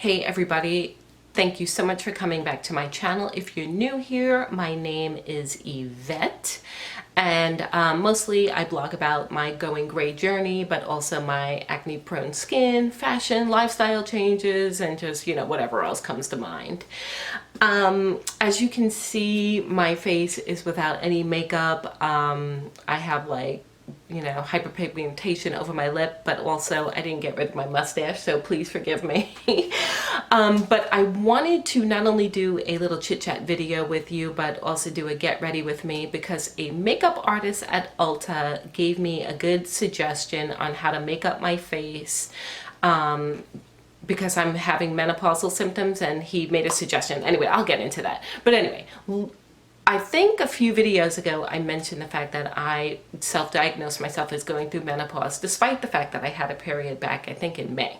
Hey everybody, thank you so much for coming back to my channel. If you're new here, my name is Yvette, and mostly I blog about my going gray journey, but also my acne prone skin, fashion, lifestyle changes, and just, you know, whatever else comes to mind. As you can see, my face is without any makeup. I have like, you know, hyperpigmentation over my lip, but also I didn't get rid of my mustache, so please forgive me. But I wanted to not only do a little chit chat video with you, but also do a get ready with me, because a makeup artist at ULTA gave me a good suggestion on how to make up my face, because I'm having menopausal symptoms, and he made a suggestion. Anyway, I'll get into that. But anyway, I think a few videos ago I mentioned the fact that I self-diagnosed myself as going through menopause, despite the fact that I had a period back, I think, in May.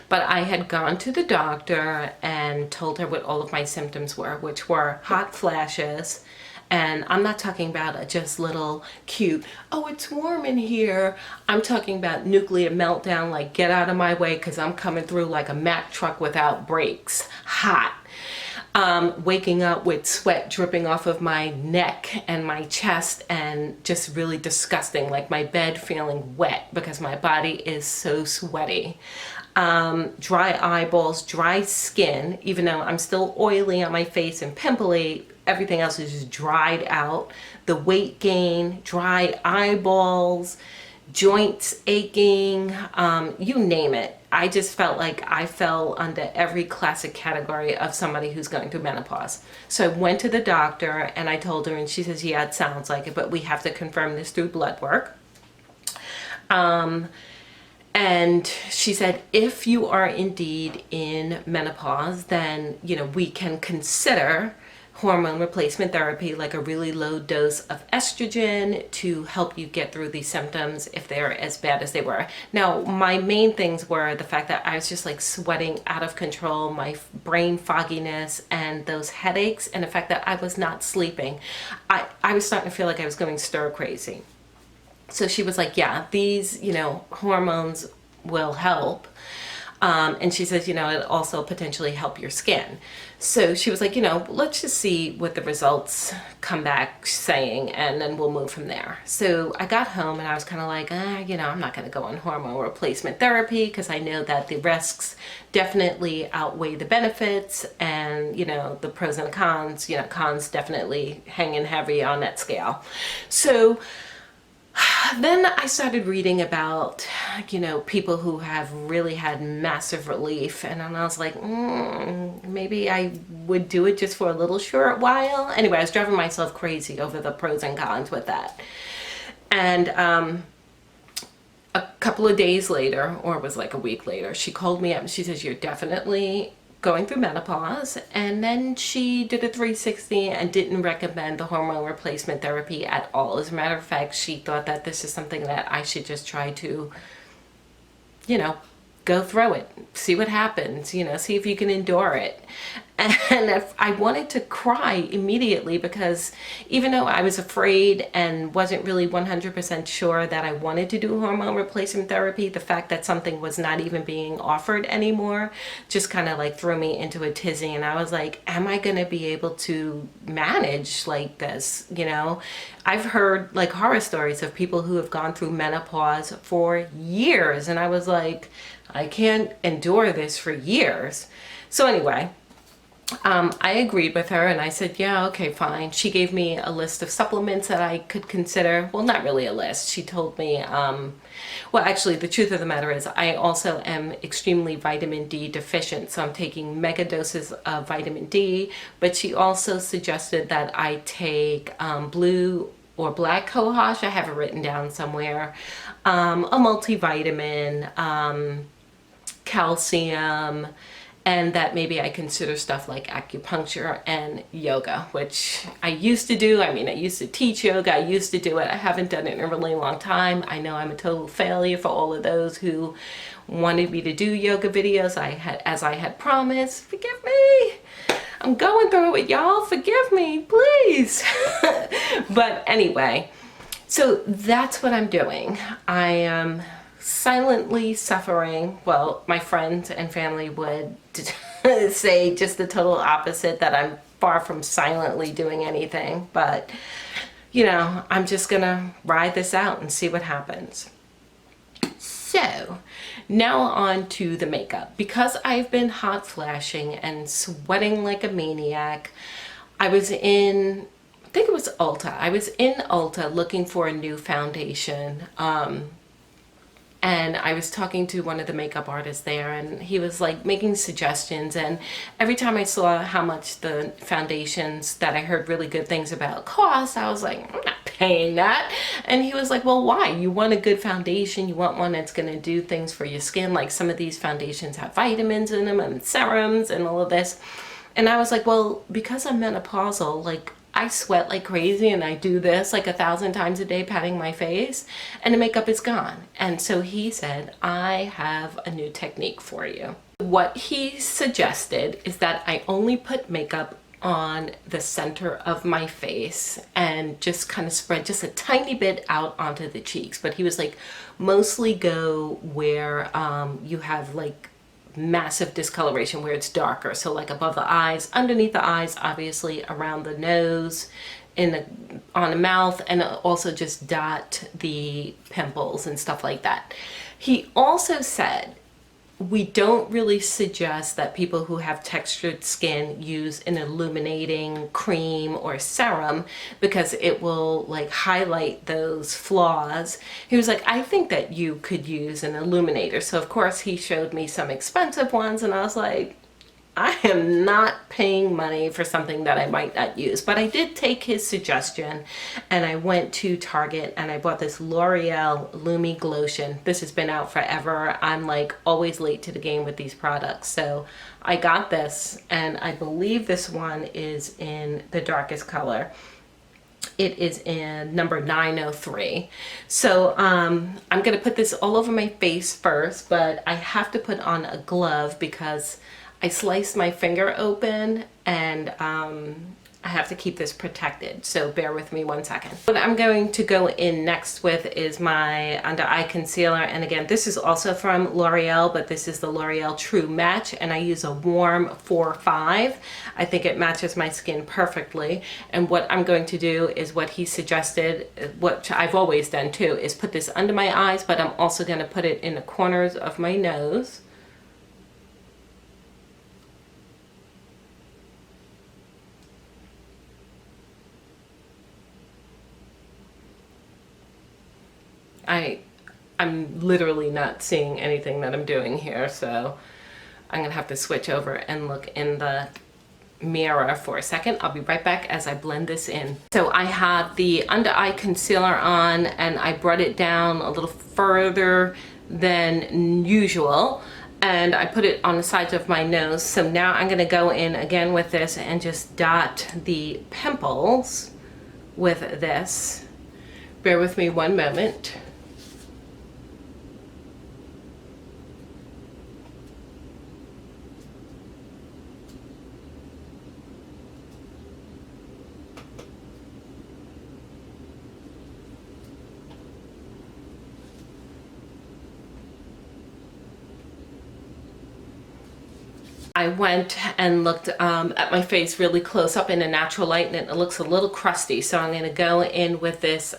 But I had gone to the doctor and told her what all of my symptoms were, which were hot flashes. And I'm not talking about just little cute, oh, it's warm in here. I'm talking about nuclear meltdown, like get out of my way because I'm coming through like a Mack truck without brakes, hot. Waking up with sweat dripping off of my neck and my chest, and just really disgusting, like my bed feeling wet because my body is so sweaty. Dry eyeballs, dry skin, even though I'm still oily on my face and pimply, everything else is just dried out. The weight gain, dry eyeballs, joints aching, you name it. I just felt like I fell under every classic category of somebody who's going through menopause. So I went to the doctor and I told her, and she says, yeah, it sounds like it, but we have to confirm this through blood work. And she said, if you are indeed in menopause, then, you know, we can consider hormone replacement therapy, like a really low dose of estrogen, to help you get through these symptoms if they're as bad as they were. Now, my main things were the fact that I was just like sweating out of control, my brain fogginess, and those headaches, and the fact that I was not sleeping. I was starting to feel like I was going stir crazy. So she was like, yeah, these, you know, hormones will help. And she says, you know, it also potentially help your skin. So she was like, you know, let's just see what the results come back saying, and then we'll move from there. So I got home and I was kind of like, you know, I'm not going to go on hormone replacement therapy because I know that the risks definitely outweigh the benefits, and, you know, the pros and cons, you know, cons definitely hanging heavy on that scale. So then I started reading about, you know, people who have really had massive relief, and I was like, maybe I would do it just for a little short while. Anyway, I was driving myself crazy over the pros and cons with that. And a couple of days later, or it was like a week later, she called me up and she says, you're definitely going through menopause. And then she did a 360 and didn't recommend the hormone replacement therapy at all. As a matter of fact, she thought that this is something that I should just try to, you know, go through it, see what happens, you know, see if you can endure it. And if I wanted to cry immediately, because even though I was afraid and wasn't really 100% sure that I wanted to do hormone replacement therapy, the fact that something was not even being offered anymore just kind of like threw me into a tizzy. And I was like, am I going to be able to manage like this? You know, I've heard like horror stories of people who have gone through menopause for years, and I was like, I can't endure this for years. So anyway, I agreed with her and I said, yeah, okay, fine. She gave me a list of supplements that I could consider. Well, not really a list. She told me, well, actually, the truth of the matter is I also am extremely vitamin D deficient. So I'm taking mega doses of vitamin D, but she also suggested that I take blue or black cohosh. I have it written down somewhere. A multivitamin, calcium, and that maybe I consider stuff like acupuncture and yoga, which I used to do. I mean, I used to teach yoga. I used to do it. I haven't done it in a really long time. I know I'm a total failure for all of those who wanted me to do yoga videos as I had promised. Forgive me. I'm going through it with y'all. Forgive me, please. But anyway, so that's what I'm doing. I am silently suffering. Well, my friends and family would say just the total opposite, that I'm far from silently doing anything, but you know, I'm just gonna ride this out and see what happens. So now on to the makeup. Because I've been hot flashing and sweating like a maniac, I was in, I think it was Ulta. I was in Ulta looking for a new foundation. And I was talking to one of the makeup artists there, and he was like making suggestions, and every time I saw how much the foundations that I heard really good things about cost, I was like, I'm not paying that. And he was like, well, why? You want a good foundation, you want one that's going to do things for your skin, like some of these foundations have vitamins in them and serums and all of this. And I was like, well, because I'm menopausal, like I sweat like crazy, and I do this like 1,000 times a day patting my face, and the makeup is gone. And so he said, I have a new technique for you. What he suggested is that I only put makeup on the center of my face and just kind of spread just a tiny bit out onto the cheeks. But he was like, mostly go where you have like massive discoloration, where it's darker, so like above the eyes, underneath the eyes, obviously around the nose, on the mouth, and also just dot the pimples and stuff like that. He also said we don't really suggest that people who have textured skin use an illuminating cream or serum, because it will like highlight those flaws. He was like, I think that you could use an illuminator. So of course he showed me some expensive ones, and I was like, I am not paying money for something that I might not use. But I did take his suggestion, and I went to Target and I bought this L'Oreal Lumi Glotion. This has been out forever. I'm like always late to the game with these products. So I got this, and I believe this one is in the darkest color. It is in number 903. So I'm gonna put this all over my face first, but I have to put on a glove because I sliced my finger open, and I have to keep this protected, so bear with me 1 second. What I'm going to go in next with is my under eye concealer, and again, this is also from L'Oreal, but this is the L'Oreal True Match, and I use a warm 4-5. I think it matches my skin perfectly, and what I'm going to do is what he suggested, what I've always done too, is put this under my eyes, but I'm also going to put it in the corners of my nose. I'm literally not seeing anything that I'm doing here, so I'm gonna have to switch over and look in the mirror for a second. I'll be right back as I blend this in. So I have the under eye concealer on, and I brought it down a little further than usual, and I put it on the sides of my nose. So now I'm gonna go in again with this and just dot the pimples with this. Bear with me 1 moment. I went and looked at my face really close up in a natural light, and it looks a little crusty. So I'm going to go in with this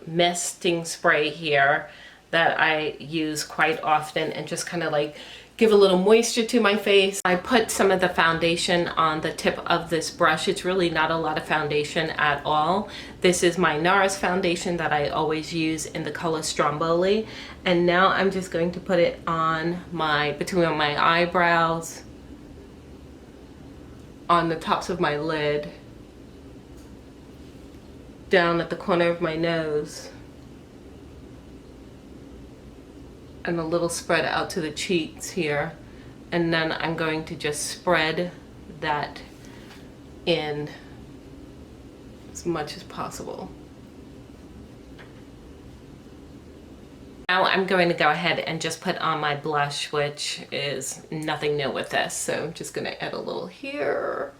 misting spray here that I use quite often, and just kind of like give a little moisture to my face. I put some of the foundation on the tip of this brush. It's really not a lot of foundation at all. This is my NARS foundation that I always use in the color Stromboli. And now I'm just going to put it on between my eyebrows, on the tops of my lid, down at the corner of my nose, and a little spread out to the cheeks here. And then I'm going to just spread that in as much as possible. Now I'm going to go ahead and just put on my blush, which is nothing new with this. So I'm just going to add a little here.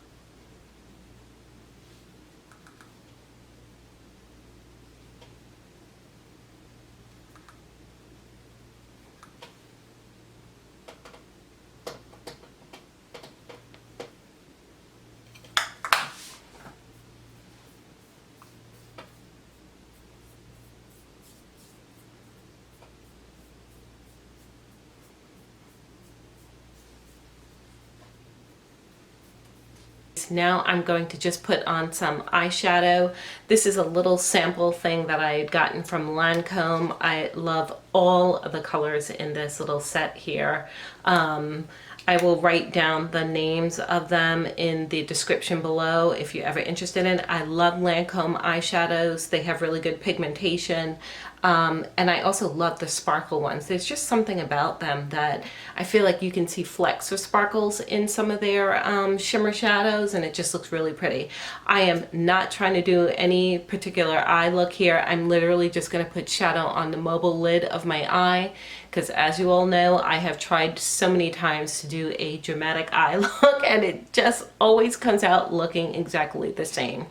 Now I'm going to just put on some eyeshadow. This is a little sample thing that I had gotten from Lancome. I love all of the colors in this little set here. I will write down the names of them in the description below if you're ever interested in it. I love Lancome eyeshadows. They have really good pigmentation. And I also love the sparkle ones. There's just something about them that I feel like you can see flecks of sparkles in some of their shimmer shadows, and it just looks really pretty. I am not trying to do any particular eye look here. I'm literally just going to put shadow on the mobile lid of my eye, because as you all know, I have tried so many times to do a dramatic eye look and it just always comes out looking exactly the same.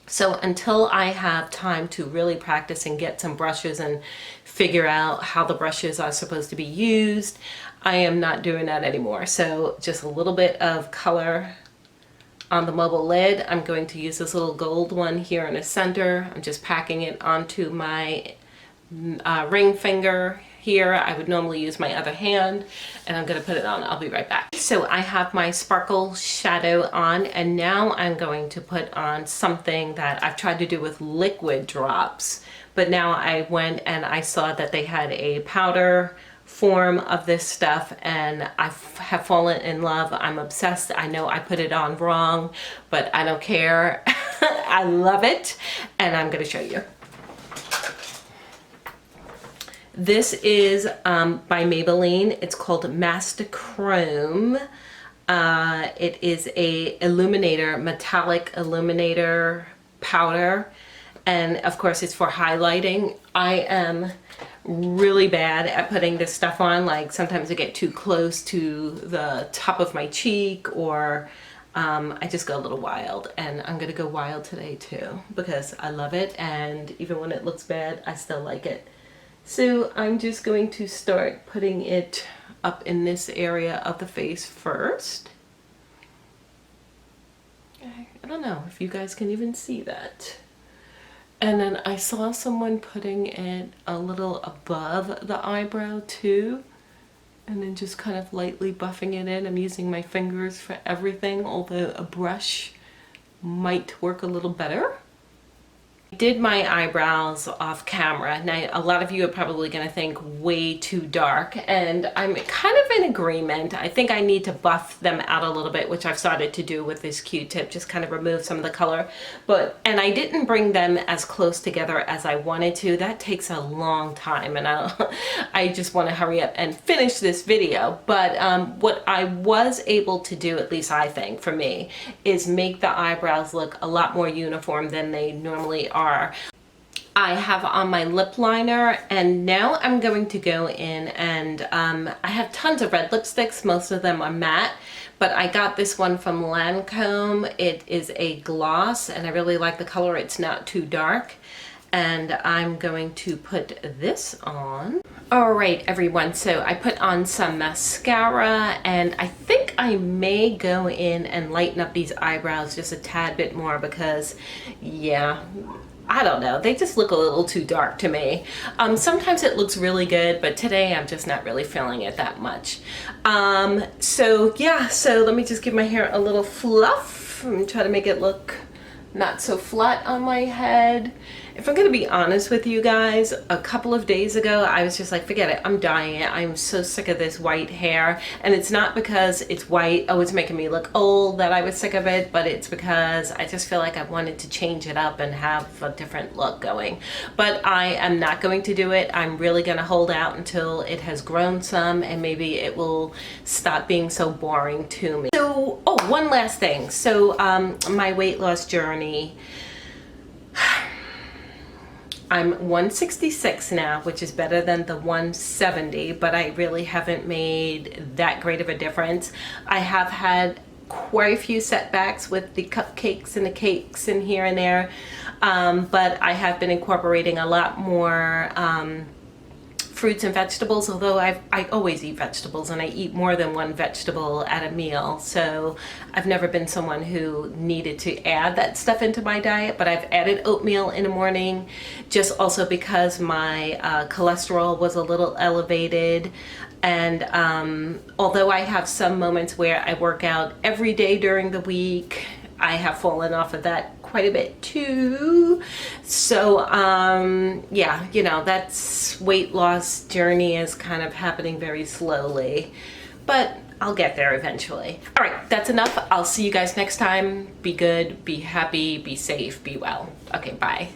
So until I have time to really practice and get some brushes and figure out how the brushes are supposed to be used, I am not doing that anymore. So just a little bit of color on the mobile lid. I'm going to use this little gold one here in the center. I'm just packing it onto my ring finger here. I would normally use my other hand, and I'm going to put it on. I'll be right back. So I have my sparkle shadow on, and now I'm going to put on something that I've tried to do with liquid drops, but now I went and I saw that they had a powder form of this stuff, and I have fallen in love. I'm obsessed. I know I put it on wrong, but I don't care. I love it, and I'm going to show you. This is by Maybelline. It's called Master Chrome. It is a illuminator, metallic illuminator powder, and of course it's for highlighting. I am really bad at putting this stuff on. Like sometimes I get too close to the top of my cheek, or I just go a little wild, and I'm gonna go wild today too because I love it, and even when it looks bad I still like it. So I'm just going to start putting it up in this area of the face first. I don't know if you guys can even see that. And then I saw someone putting it a little above the eyebrow too, and then just kind of lightly buffing it in. I'm using my fingers for everything, although a brush might work a little better. I did my eyebrows off camera. Now, a lot of you are probably going to think way too dark, and I'm kind of in agreement. I think I need to buff them out a little bit, which I've started to do with this Q-tip, just kind of remove some of the color. And I didn't bring them as close together as I wanted to. That takes a long time, and I just want to hurry up and finish this video. But what I was able to do, at least I think for me, is make the eyebrows look a lot more uniform than they normally are. I have on my lip liner, and now I'm going to go in and I have tons of red lipsticks. Most of them are matte, but I got this one from Lancome. It is a gloss, and I really like the color. It's not too dark. And I'm going to put this on. All right, everyone, so I put on some mascara, and I think I may go in and lighten up these eyebrows just a tad bit more because, yeah, I don't know, they just look a little too dark to me. Sometimes it looks really good, but today I'm just not really feeling it that much. So yeah, so let me just give my hair a little fluff and try to make it look not so flat on my head. If I'm gonna be honest with you guys, a couple of days ago I was just like, forget it, I'm dyeing it. I'm so sick of this white hair. And it's not because it's white, oh it's making me look old, that I was sick of it, but it's because I just feel like I wanted to change it up and have a different look going. But I am not going to do it. I'm really gonna hold out until it has grown some, and maybe it will stop being so boring to me. So, oh, one last thing. So my weight loss journey, I'm 166 now, which is better than the 170, but I really haven't made that great of a difference. I have had quite a few setbacks with the cupcakes and the cakes and here and there, but I have been incorporating a lot more fruits and vegetables, although I always eat vegetables, and I eat more than one vegetable at a meal. So I've never been someone who needed to add that stuff into my diet, but I've added oatmeal in the morning, just also because my cholesterol was a little elevated. And although I have some moments where I work out every day during the week, I have fallen off of that quite a bit too. So yeah, you know, that's weight loss journey is kind of happening very slowly, but I'll get there eventually. All right, that's enough. I'll see you guys next time. Be good, be happy, be safe, be well. Okay, bye.